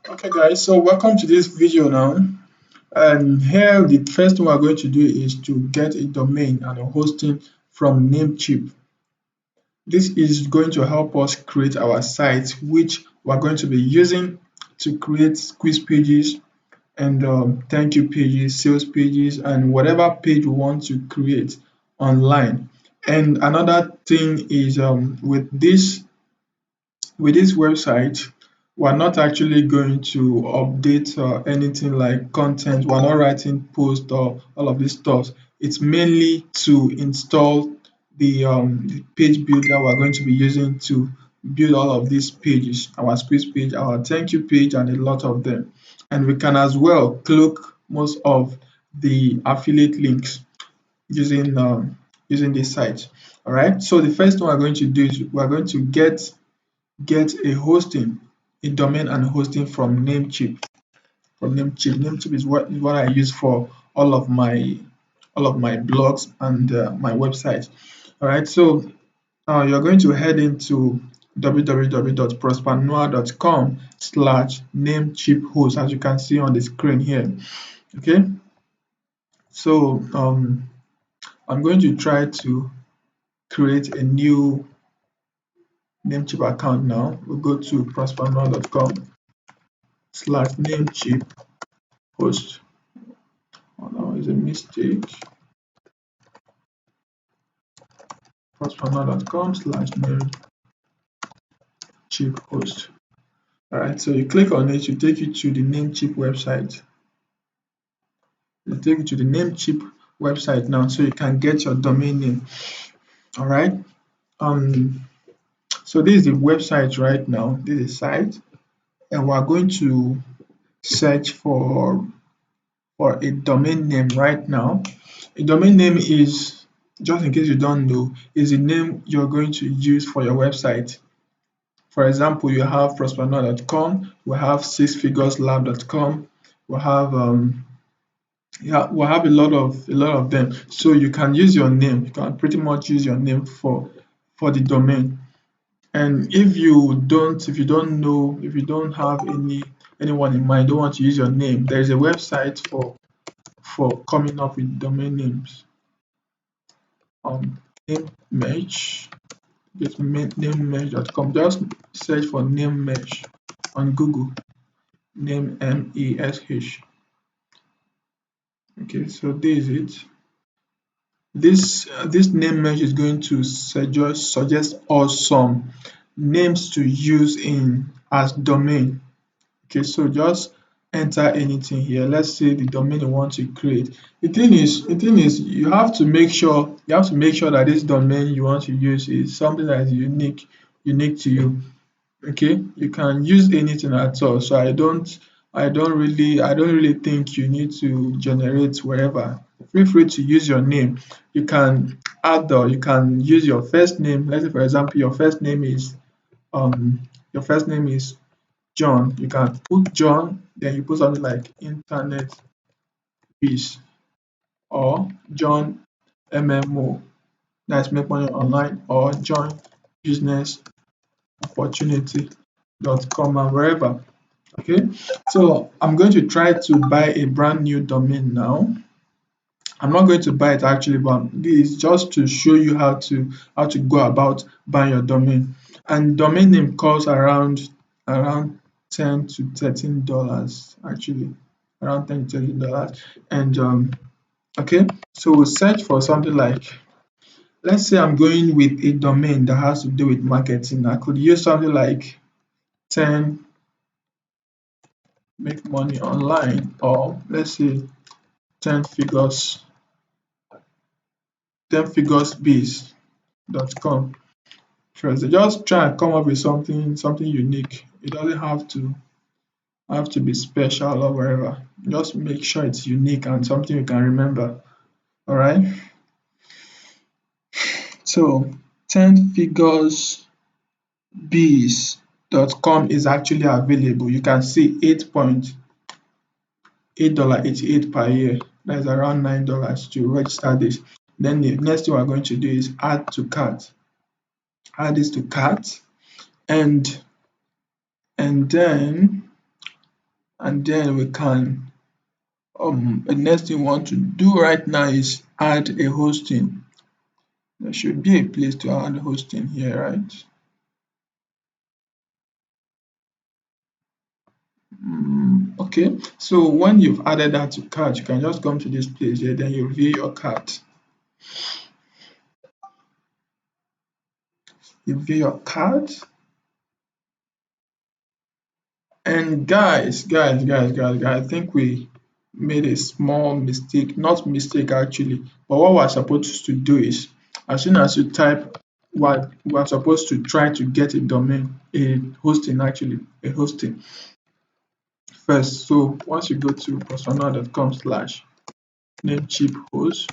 Okay guys, so welcome to this video now. And here the first thing we're going to do is to get a domain and a hosting from Namecheap. This is going to help us create our site, which we're going to be using to create quiz pages and thank you pages, sales pages, and whatever page we want to create online. And another thing is with this website, we're not actually going to update anything like content. We're not writing posts or all of this stuff. It's mainly to install the page builder we're going to be using to build all of these pages, our squeeze page, our thank you page, and a lot of them. And we can as well cloak most of the affiliate links using this site. All right. So the first thing we're going to do is we're going to get a hosting, a domain and hosting from Namecheap. Namecheap is what I use for all of my blogs and my website. All right, so you're going to head into www.prospernoir.com/namecheaphost, as you can see on the screen here. Okay, so I'm going to try to create a new Namecheap account now. We'll go to prospernoir.com/namecheaphost. Oh, that was a mistake. Prospernoir.com/namecheaphost. All right, so you click on it, you take you to the Namecheap website. It take you to the Namecheap website now, so you can get your domain name. All right. Um. So this is the website right now. This is the site, and we're going to search for a domain name right now. A domain name is, just in case you don't know, is the name you're going to use for your website. For example, you have prospernoir.com, we have sixfigureslab.com, we have a lot of them. So you can use your name. You can pretty much use your name for the domain. And if you don't have anyone in mind, don't want to use your name, there is a website for coming up with domain names. Name merge, get namemerge.com. Just search for name merge on Google. Name MESH. Okay, so this is it. This name merge is going to suggest us some names to use in as domain. Okay, so just enter anything here. Let's say the domain you want to create. The thing is you have to make sure that this domain you want to use is something that is unique to you. Okay, you can use anything at all. So I don't really think you need to generate wherever. Feel free to use your name. You can you can use your first name. Let's say for example um your first name is John. You can put John, then you put something like internet biz or John MMO, that's make money online, or John business opportunity.com and wherever. Okay, so I'm going to try to buy a brand new domain now. I'm not going to buy it actually, but this is just to show you how to go about buying your domain. And domain name costs around $10 to $13 actually, around $10 to $13. And okay, so we'll search for something like, let's say I'm going with a domain that has to do with marketing. I could use something like 10 make money online, or let's say 10 figures 10figuresbiz.com. First, just try and come up with something unique. It doesn't have to be special or whatever. Just make sure it's unique and something you can remember. All right. So 10figuresbiz.com is actually available. You can see $8.88 per year. That's around $9 to register this. Then the next thing we're going to do is add to cart. Add this to cart, and then and then we can the next thing we want to do right now is add a hosting. There should be a place to add hosting here, right? Okay, so when you've added that to cart, you can just come to this place here, then you view your cart. You view your cart, and guys, I think we made a small mistake, not mistake actually, but what we're supposed to do is, as soon as you type what we're supposed to try to get a domain, a hosting actually, a hosting first. So once you go to personal.com/namecheap host,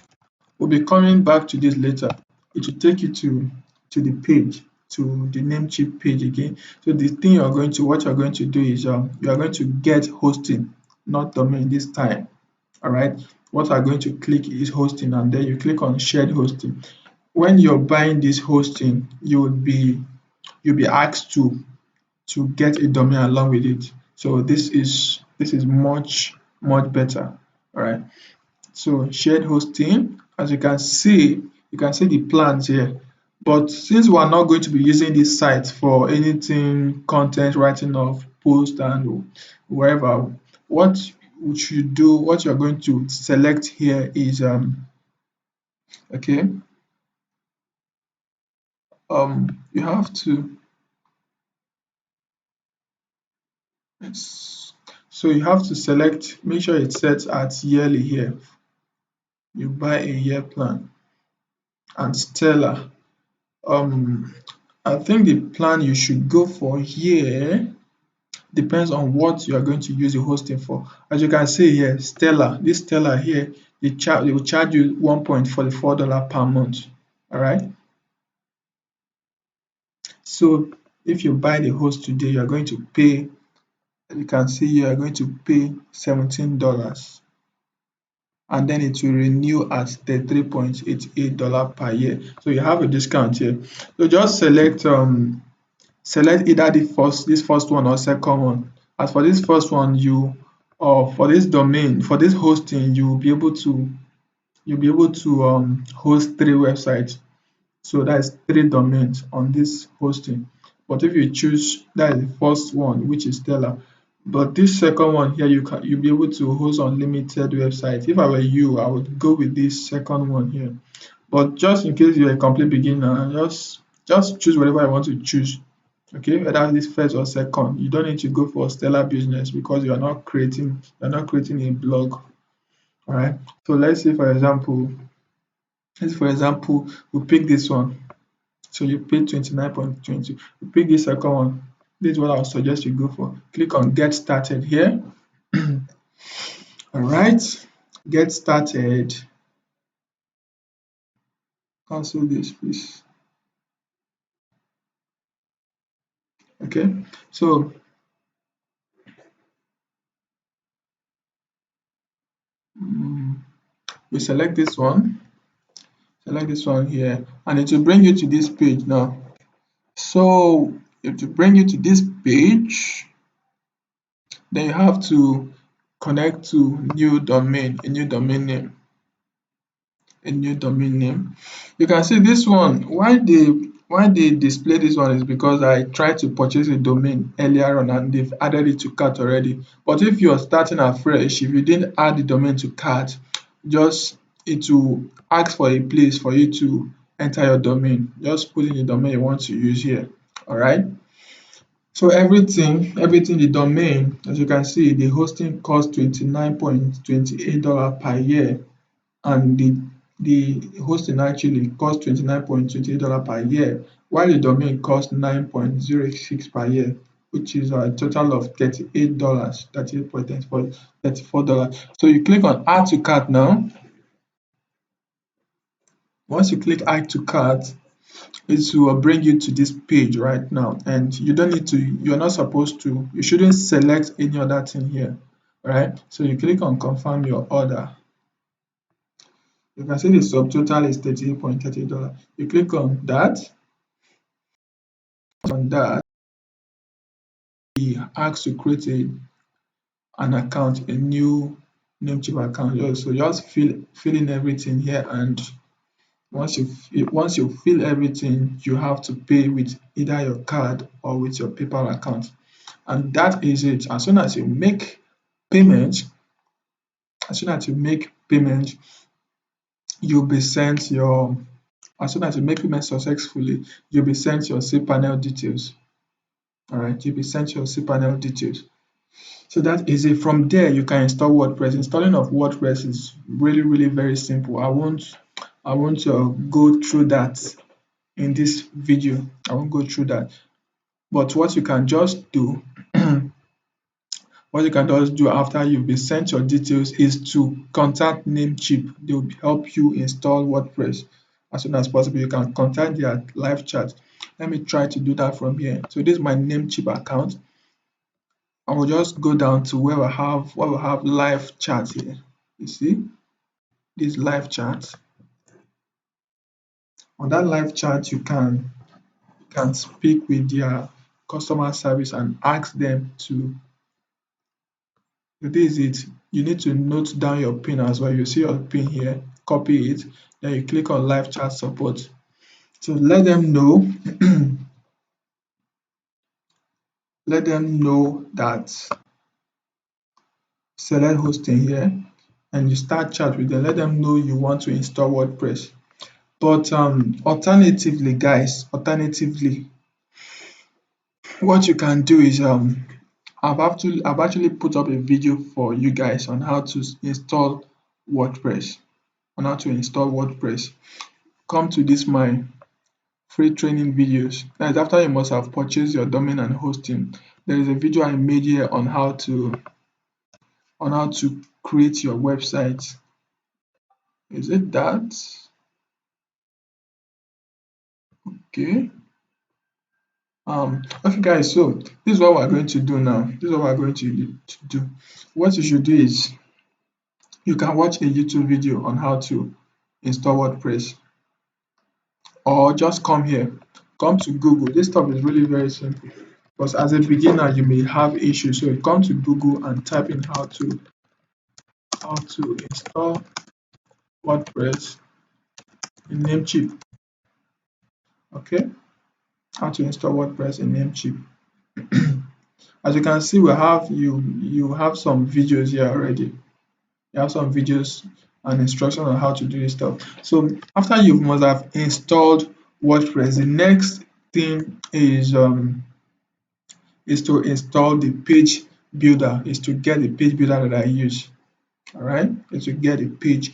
we'll be coming back to this later. It will take you to the page, to the Namecheap page again. So the thing what you're going to do is you are going to get hosting, not domain this time. All right. What I'm going to click is hosting, and then you click on shared hosting. When you're buying this hosting, you'll be asked to get a domain along with it. So this is much better. All right. So shared hosting, as you can see the plans here. But since we are not going to be using this site for anything content writing of post and wherever, what we should do, what you're going to select here is okay, you have to so you have to select, make sure it's set at yearly here. You buy a year plan and Stellar. Um I think the plan you should go for here depends on what you are going to use the hosting for. As you can see here, Stellar, this Stellar here, they will charge you $1.44 per month. All right. So if you buy the host today, you are going to pay, you can see you are going to pay $17, and then it will renew at $33.88 per year. So you have a discount here. So just select either this first one or second one. As for this first one, or for this domain, for this hosting, you'll be able to host 3 websites. So that's 3 domains on this hosting. But if you choose that is the first one, which is Stellar, but this second one here, you'll be able to host unlimited websites. If I were you, I would go with this second one here. But just in case you're a complete beginner, just choose whatever I want to choose. Okay, whether this first or second, you don't need to go for Stellar Business because you're not creating a blog. All right. So let's for example, we pick this one. So you pay 29.20. You pick the second one. This is what I would suggest you go for. Click on Get Started here. All right. Get started. Cancel this, please. Okay. So we select this one. Select this one here, and it will bring you to this page now. So if to bring you to this page, then you have to connect to a new domain name, a new domain name. You can see this one, why they display this one is because I tried to purchase a domain earlier on and they've added it to cart already. But if you're starting afresh, if you didn't add the domain to cart, just it will ask for a place for you to enter your domain. Just put in the domain you want to use here. All right. So everything the domain, as you can see, the hosting costs $29.28 per year, and the hosting actually costs $29.28 per year, while the domain costs $9.06 per year, which is a total of $38, $34. So you click on Add to Cart now. Once you click Add to Cart, it will bring you to this page right now, and you're not supposed to, you shouldn't select any other thing here. All right. So you click on Confirm your order. You can see the subtotal is $38.30. You click on that. On that, we ask to create an account, a new Namecheap account. So just fill in everything here, and once you fill everything, you have to pay with either your card or with your PayPal account. And that is it. As soon as you make payment, as soon as you make payment, you'll be sent your as soon as you make payment successfully, you'll be sent your cPanel details. All right, you'll be sent your cPanel details. So that is it. From there, you can install WordPress. Installing of WordPress is really very simple. I won't go through that in this video. I won't go through that. But what you can just do, what you can just do after you've been sent your details is to contact Namecheap. They will help you install WordPress as soon as possible. You can contact their live chat. Let me try to do that from here. So this is my Namecheap account. I will just go down to where we have live chat here. You see this live chat. On that live chat, you can speak with their customer service and ask them to. This is it. You need to note down your PIN as well. You see your PIN here, copy it, then you click on live chat support. So let them know let them know that select hosting here, and you start chat with them. Let them know you want to install WordPress. But alternatively, guys, what you can do is I've actually put up a video for you guys on how to install WordPress. Come to this my free training videos. That is after you must have purchased your domain and hosting. There is a video I made here on how to create your website. Is it that? Okay. Okay guys, so this is what we're going to do now. This is what we're going to do. What you should do is you can watch a YouTube video on how to install WordPress, or just come here, come to Google. This stuff is really very simple, because as a beginner you may have issues. So you come to Google and type in how to install WordPress in Namecheap. Okay, how to install WordPress in Namecheap. As you can see, you have some videos here already. You have some videos and instructions on how to do this stuff. So after you must have installed WordPress, the next thing is to install the page builder, is to get the page builder that I use. All right, is to get a page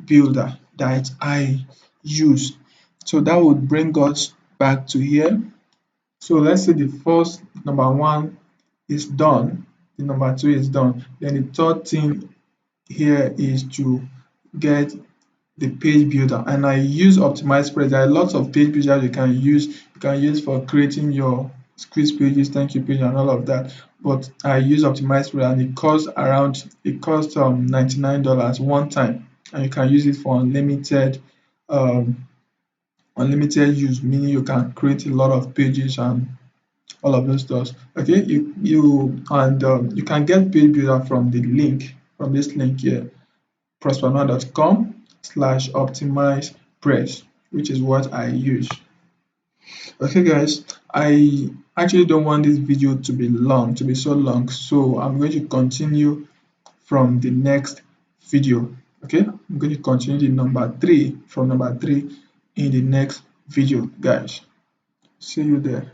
builder that I use. So that would bring us back to here. So let's say the first number one is done, the number two is done. Then the third thing here is to get the page builder, and I use OptimizePress. There are lots of page builders you can use. You can use for creating your squeeze pages, thank you page, and all of that. But I use OptimizePress, and it costs $99 one time, and you can use it for unlimited use, meaning you can create a lot of pages and all of those stuff. Okay, you can get page builder from the link, from this link here, prospernow.com/optimizepress, which is what I use. Okay guys, I actually don't want this video to be so long, so I'm going to continue from the next video. Okay, I'm going to continue the number 3 from number 3 in the next video, guys. See you there.